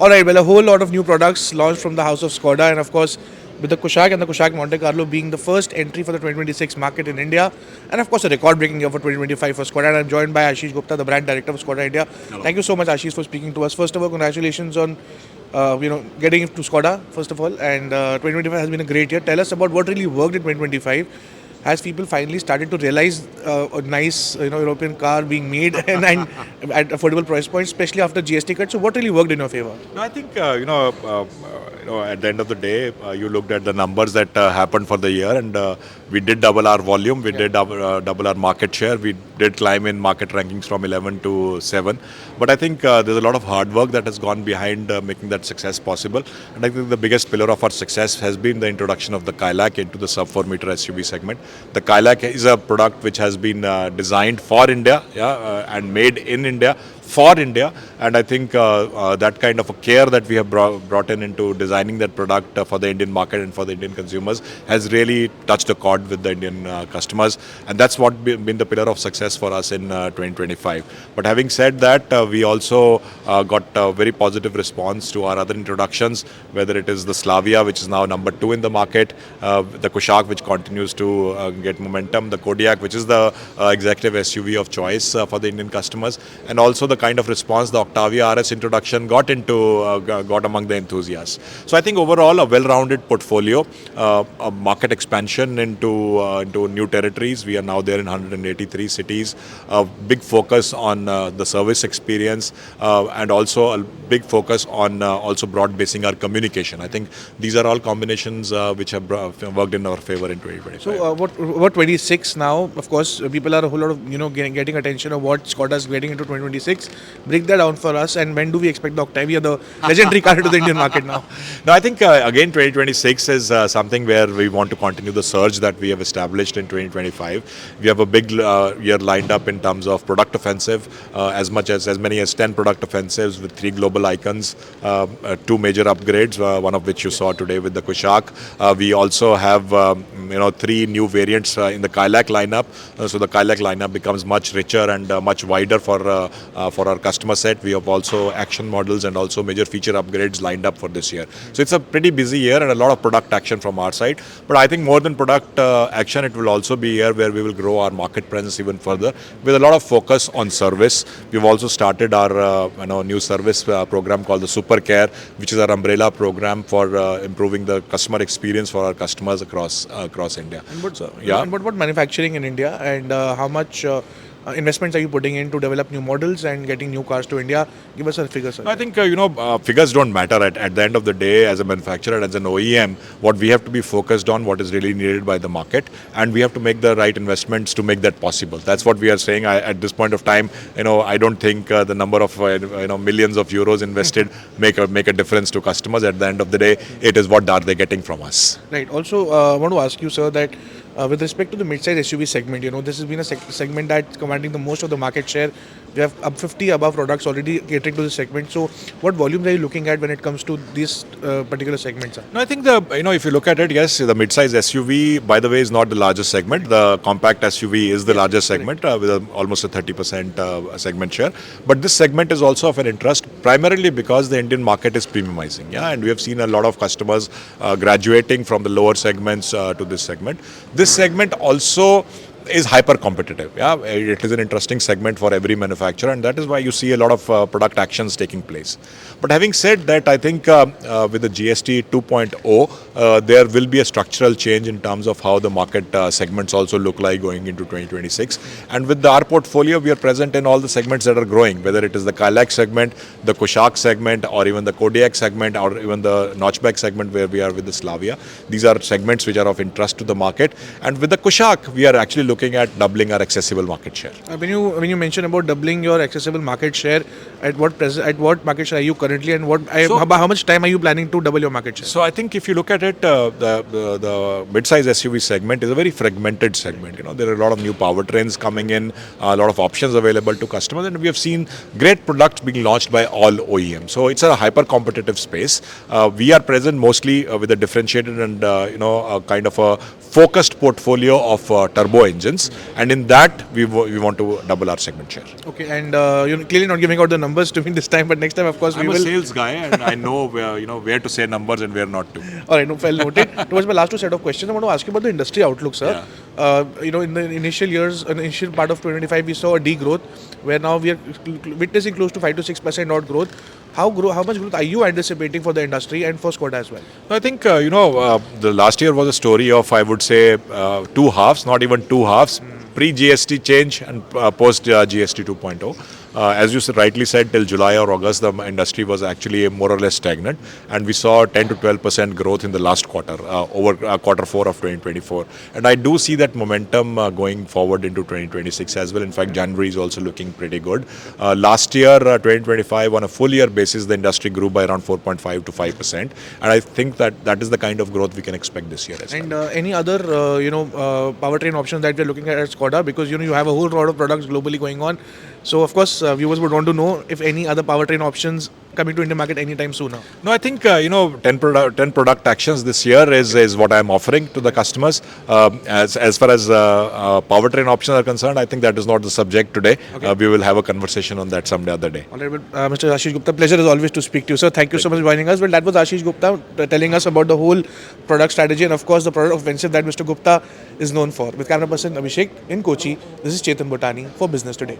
Alright, well, a whole lot of new products launched from the house of Skoda, and of course, with the Kushaq and the Kushaq Monte Carlo being the first entry for the 2026 market in India, and of course, a record breaking year for 2025 for Skoda. And I'm joined by Ashish Gupta, the brand director of Skoda India. Hello. Thank you so much, Ashish, for speaking to us. First of all, congratulations on getting into Skoda, first of all, and 2025 has been a great year. Tell us about what really worked in 2025. Has people finally started to realize a nice European car being made and at affordable price points, especially after GST cut? So what really worked in your favor? No, I think at the end of the day, you looked at the numbers that happened for the year, and we did double our volume. We did double our market share. We did climb in market rankings from 11 to 7. But I think there's a lot of hard work that has gone behind making that success possible. And I think the biggest pillar of our success has been the introduction of the Kodiaq into the sub 4 meter SUV segment. The Kodiaq is a product which has been designed for India, and made in India for India, and I think that kind of a care that we have brought in into designing that product for the Indian market and for the Indian consumers has really touched a chord with the Indian customers, and that's what been the pillar of success for us in 2025. But having said that, we also got a very positive response to our other introductions, whether it is the Slavia, which is now number 2 in the market, the Kushaq, which continues to get momentum, the Kodiaq, which is the executive SUV of choice for the Indian customers, and also the kind of response the Octavia RS introduction got among the enthusiasts. So I think overall a well-rounded portfolio, a market expansion into new territories. We are now there in 183 cities. A big focus on the service experience, and also a big focus on also broad basing our communication. I think these are all combinations which have worked in our favor in 2025. So what 26 now? Of course, people are a whole lot of getting attention of what Skoda is getting into 2026. Break that down for us, and when do we expect the Octavia, the legendary car, into the Indian market now? No, I think again 2026 is something where we want to continue the surge that we have established in 2025. We have a big year lined up in terms of product offensive, as many as 10 product offensives with 3 global icons, 2 major upgrades, one of which you saw today with the Kushaq. We also have 3 new variants in the Kodiaq lineup, so the Kodiaq lineup becomes much richer and much wider for our customer set. We have also action models and also major feature upgrades lined up for this year. So it's a pretty busy year and a lot of product action from our side. But I think more than product action, it will also be a year where we will grow our market presence even further with a lot of focus on service. We've also started our new service program called the Super Care, which is our umbrella program for improving the customer experience for our customers across India. And what manufacturing in India, and how much investments are you putting in to develop new models and getting new cars to India? Give us a figure, sir. I think figures don't matter at the end of the day. As a manufacturer, as an OEM, what we have to be focused on, what is really needed by the market, and we have to make the right investments to make that possible. That's what we are saying. At this point of time, I don't think the number of millions of euros invested make a difference to customers. At the end of the day, it is what are they getting from us. Right. Also, I want to ask you, sir, that with respect to the mid-size SUV segment, this has been a segment that's commanding the most of the market share. We have up 50 above products already catering to this segment. So, what volumes are you looking at when it comes to these particular segments, sir? No, I think if you look at it, yes, the mid-size SUV, by the way, is not the largest segment. The compact SUV is the largest segment with almost a 30% segment share. But this segment is also of an interest, primarily because the Indian market is premiumizing. And we have seen a lot of customers graduating from the lower segments to this segment. This segment also is hyper competitive. It is an interesting segment for every manufacturer, and that is why you see a lot of product actions taking place. But having said that, I think with the GST 2.0, there will be a structural change in terms of how the market segments also look like going into 2026. And with our portfolio, we are present in all the segments that are growing, whether it is the Kodiaq segment, the Kushaq segment, or even the Kodiaq segment, or even the notchback segment where we are with the Slavia. These are segments which are of interest to the market. And with the Kushaq, we are actually looking at doubling our accessible market share. When you mention about doubling your accessible market share, at what market share are you currently, and how much time are you planning to double your market share? So I think if you look at it, the mid-size SUV segment is a very fragmented segment. There are a lot of new powertrains coming in, a lot of options available to customers, and we have seen great products being launched by all OEMs. So it's a hyper-competitive space. We are present mostly with a differentiated and a kind of a focused portfolio of turbo engines. engines, and in that we want to double our segment share. Okay, and you're clearly not giving out the numbers to me this time, but next time, of course, we I'm a will. sales guy, and I know where to say numbers and where not to. All right, no, well noted. Towards my last two set of questions, I want to ask you about the industry outlook, sir. In the initial years, initial part of 2025, we saw a degrowth, where now we are witnessing close to 5 to 6% odd growth. How much growth are you anticipating for the industry and for Skoda as well? I think the last year was a story of, I would say, two halves, not even two halves. Pre-GST change and post-GST 2.0. As you rightly said, till July or August, the industry was actually more or less stagnant, and we saw 10 to 12% growth in the last quarter, over quarter 4 of 2024. And I do see that momentum going forward into 2026 as well. In fact, January is also looking pretty good. Last year, 2025, on a full year basis, the industry grew by around 4.5 to 5%, and I think that is the kind of growth we can expect this year as well. And any other powertrain options that we're looking at Skoda, because you have a whole lot of products globally going on. So of course, viewers would want to know if any other powertrain options coming to Indian market anytime sooner. No, I think 10 product actions this year is what I'm offering to the customers. As far as powertrain options are concerned, I think that is not the subject today. Okay. We will have a conversation on that some other day. All right, Mr. Ashish Gupta, pleasure as always to speak to you, sir. Thank you so much for joining us. Well, that was Ashish Gupta telling us about the whole product strategy and of course the product offensive that Mr. Gupta is known for. With camera person Abhishek in Kochi, this is Chetan Botani for Business Today.